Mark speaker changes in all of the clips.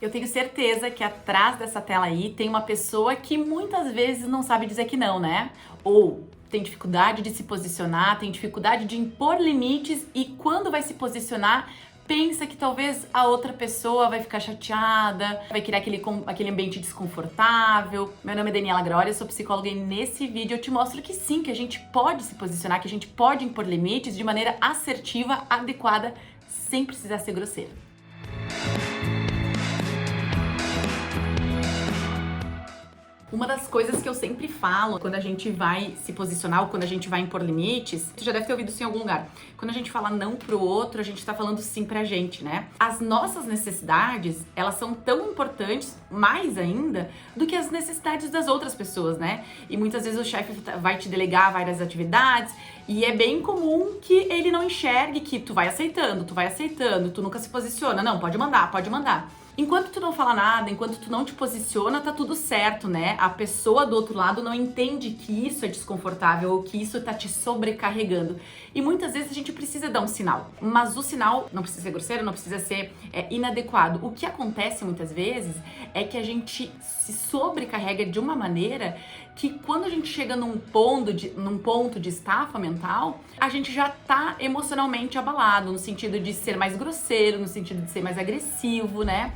Speaker 1: Eu tenho certeza que atrás dessa tela aí tem uma pessoa que muitas vezes não sabe dizer que não, né? Ou tem dificuldade de se posicionar, tem dificuldade de impor limites e quando vai se posicionar, pensa que talvez a outra pessoa vai ficar chateada, vai criar aquele ambiente desconfortável. Meu nome é Daniela Groria, eu sou psicóloga e nesse vídeo eu te mostro que sim, que a gente pode se posicionar, que a gente pode impor limites de maneira assertiva, adequada, sem precisar ser grosseira. Uma das coisas que eu sempre falo quando a gente vai se posicionar ou quando a gente vai impor limites, tu já deve ter ouvido isso em algum lugar. Quando a gente fala não pro outro, a gente tá falando sim pra gente, né? As nossas necessidades, elas são tão importantes, mais ainda, do que as necessidades das outras pessoas, né? E muitas vezes o chefe vai te delegar várias atividades e é bem comum que ele não enxergue que tu vai aceitando, tu nunca se posiciona. Não, pode mandar, pode mandar. Enquanto tu não fala nada, enquanto tu não te posiciona, tá tudo certo, né? A pessoa do outro lado não entende que isso é desconfortável ou que isso tá te sobrecarregando. E muitas vezes a gente precisa dar um sinal, mas o sinal não precisa ser grosseiro, não precisa ser inadequado. O que acontece muitas vezes é que a gente se sobrecarrega de uma maneira que quando a gente chega num ponto de estafa mental, a gente já tá emocionalmente abalado, no sentido de ser mais grosseiro, no sentido de ser mais agressivo, né?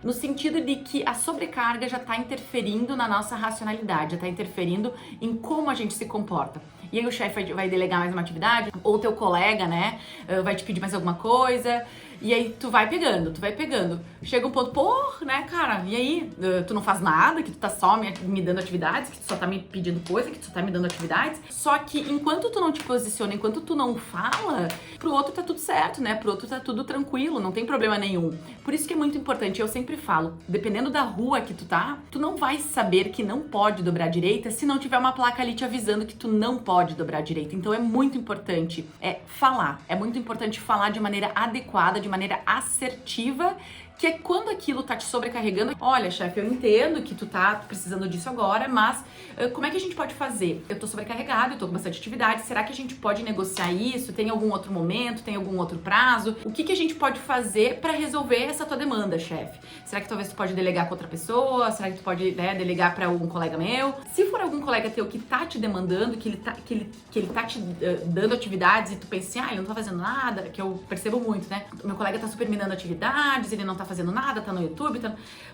Speaker 1: No sentido de que a sobrecarga já está interferindo na nossa racionalidade, já está interferindo em como a gente se comporta. E aí o chefe vai delegar mais uma atividade, ou teu colega, né, vai te pedir mais alguma coisa, e aí tu vai pegando. Chega um ponto, né, cara, e aí? Tu não faz nada, que tu tá só me dando atividades, que tu só tá me pedindo coisa, que tu só tá me dando atividades. Só que enquanto tu não te posiciona, enquanto tu não fala, pro outro tá tudo certo, né, pro outro tá tudo tranquilo, não tem problema nenhum. Por isso que é muito importante, eu sempre falo, dependendo da rua que tu tá, tu não vai saber que não pode dobrar à direita se não tiver uma placa ali te avisando que tu não pode dobrar à direita. Então é muito importante falar, é muito importante falar de maneira adequada, de maneira assertiva, que é quando aquilo tá te sobrecarregando. Olha, chefe, eu entendo que tu tá precisando disso agora, mas como é que a gente pode fazer? Eu tô sobrecarregado, eu tô com bastante atividade, será que a gente pode negociar isso? Tem algum outro momento? Tem algum outro prazo? O que a gente pode fazer pra resolver essa tua demanda, chefe? Será que talvez tu pode delegar com outra pessoa? Será que tu pode, delegar pra algum colega meu? Se for algum colega teu que tá te demandando, que ele tá te dando atividades e tu pensa assim, ele não tá fazendo nada, que eu percebo muito, né? Meu colega tá super me dando atividades, ele não tá fazendo nada, tá no YouTube,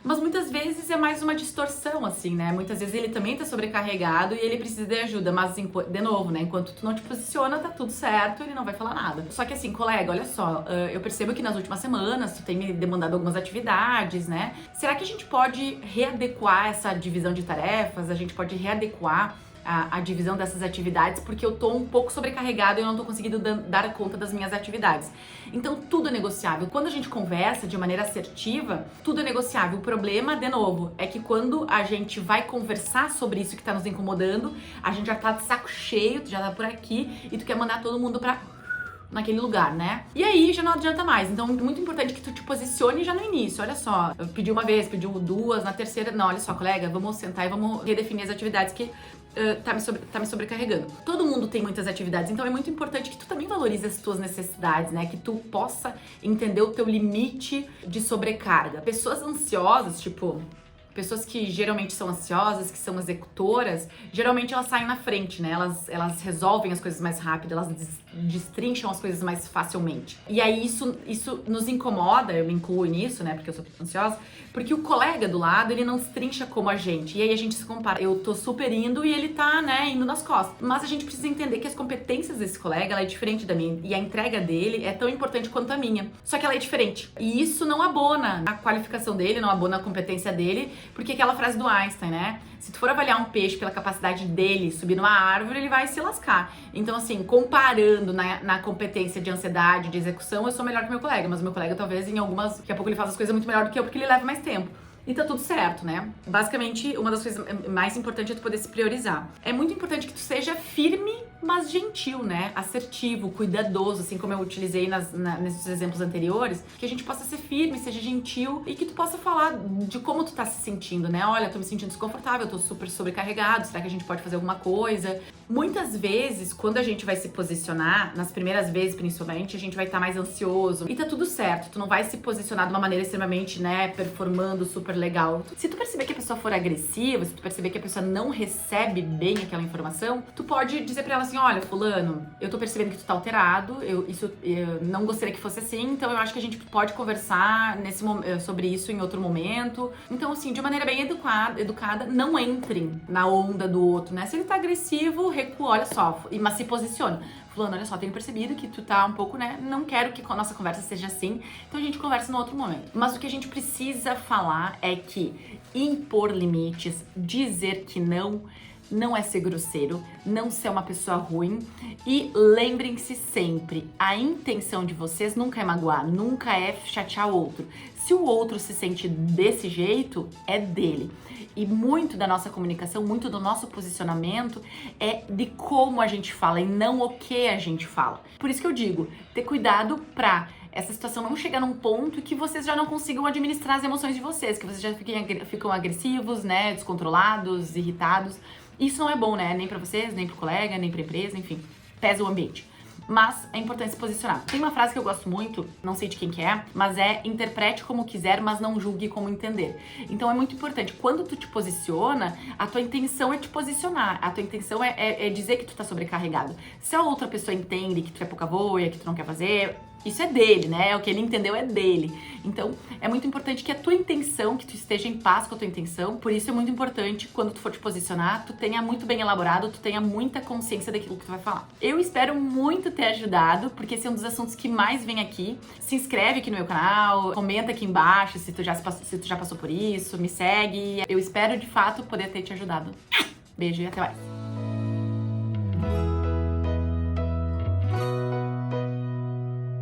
Speaker 1: mas muitas vezes é mais uma distorção, assim, né? Muitas vezes ele também tá sobrecarregado e ele precisa de ajuda, mas de novo, né? Enquanto tu não te posiciona, tá tudo certo, ele não vai falar nada. Só que assim, colega, olha só, eu percebo que nas últimas semanas tu tem me demandado algumas atividades, né? Será que a gente pode readequar essa divisão de tarefas? A gente pode readequar a divisão dessas atividades, porque eu tô um pouco sobrecarregada e eu não tô conseguindo dar conta das minhas atividades. Então, tudo é negociável. Quando a gente conversa de maneira assertiva, tudo é negociável. O problema, de novo, é que quando a gente vai conversar sobre isso que tá nos incomodando, a gente já tá de saco cheio, tu já tá por aqui e tu quer mandar todo mundo naquele lugar, né? E aí já não adianta mais. Então, muito importante que tu te posicione já no início. Olha só, eu pedi uma vez, pediu duas, na terceira, não, olha só, colega, vamos sentar e vamos redefinir as atividades que tá me sobrecarregando. Todo mundo tem muitas atividades, então é muito importante que tu também valorize as tuas necessidades, né? Que tu possa entender o teu limite de sobrecarga. Pessoas ansiosas, tipo, pessoas que geralmente são ansiosas, que são executoras, geralmente elas saem na frente, né? Elas resolvem as coisas mais rápido, elas destrincham as coisas mais facilmente. E aí isso nos incomoda, eu me incluo nisso, né? Porque eu sou ansiosa, porque o colega do lado, ele não destrincha como a gente. E aí a gente se compara. Eu tô super indo e ele tá, né, indo nas costas. Mas a gente precisa entender que as competências desse colega, ela é diferente da minha. E a entrega dele é tão importante quanto a minha. Só que ela é diferente. E isso não abona a qualificação dele, não abona a competência dele, porque aquela frase do Einstein, né? Se tu for avaliar um peixe pela capacidade dele subir numa árvore, ele vai se lascar. Então, assim, comparando na competência de ansiedade, de execução, eu sou melhor que meu colega. Mas o meu colega, talvez, em algumas... Daqui a pouco ele faz as coisas muito melhor do que eu, porque ele leva mais tempo. E tá tudo certo, né? Basicamente, uma das coisas mais importantes é tu poder se priorizar. É muito importante que tu seja firme mas gentil, né? Assertivo, cuidadoso, assim como eu utilizei nesses exemplos anteriores, que a gente possa ser firme, seja gentil e que tu possa falar de como tu tá se sentindo, né? Olha, tô me sentindo desconfortável, tô super sobrecarregado, será que a gente pode fazer alguma coisa? Muitas vezes, quando a gente vai se posicionar, nas primeiras vezes principalmente, a gente vai estar mais ansioso e tá tudo certo, tu não vai se posicionar de uma maneira extremamente, né, performando super legal. Se tu perceber que a pessoa for agressiva, se tu perceber que a pessoa não recebe bem aquela informação, tu pode dizer pra ela assim, olha, fulano, eu tô percebendo que tu tá alterado, eu não gostaria que fosse assim, então eu acho que a gente pode conversar sobre isso em outro momento. Então, assim, de maneira bem educada, não entrem na onda do outro, né? Se ele tá agressivo, recua, olha só, mas se posicione. Fulano, olha só, tenho percebido que tu tá um pouco, né? Não quero que a nossa conversa seja assim, então a gente conversa no outro momento. Mas o que a gente precisa falar é que impor limites, dizer que não é ser grosseiro, não ser uma pessoa ruim. E lembrem-se sempre, a intenção de vocês nunca é magoar, nunca é chatear o outro. Se o outro se sente desse jeito, é dele. E muito da nossa comunicação, muito do nosso posicionamento é de como a gente fala e não o que a gente fala. Por isso que eu digo, ter cuidado pra essa situação não chegar num ponto que vocês já não consigam administrar as emoções de vocês, que vocês já ficam agressivos, né, descontrolados, irritados. Isso não é bom, né? Nem pra vocês, nem pro colega, nem pra empresa, enfim, pesa o ambiente. Mas é importante se posicionar. Tem uma frase que eu gosto muito, não sei de quem que é, mas é interprete como quiser, mas não julgue como entender. Então é muito importante, quando tu te posiciona, a tua intenção é te posicionar, a tua intenção é dizer que tu tá sobrecarregado. Se a outra pessoa entende que tu é pouca voia, que tu não quer fazer, isso é dele, né? O que ele entendeu é dele. Então, é muito importante que a tua intenção, que tu esteja em paz com a tua intenção. Por isso é muito importante, quando tu for te posicionar, tu tenha muito bem elaborado, tu tenha muita consciência daquilo que tu vai falar. Eu espero muito ter ajudado, porque esse é um dos assuntos que mais vem aqui. Se inscreve aqui no meu canal, comenta aqui embaixo se tu já passou por isso, me segue. Eu espero, de fato, poder ter te ajudado. Beijo e até mais.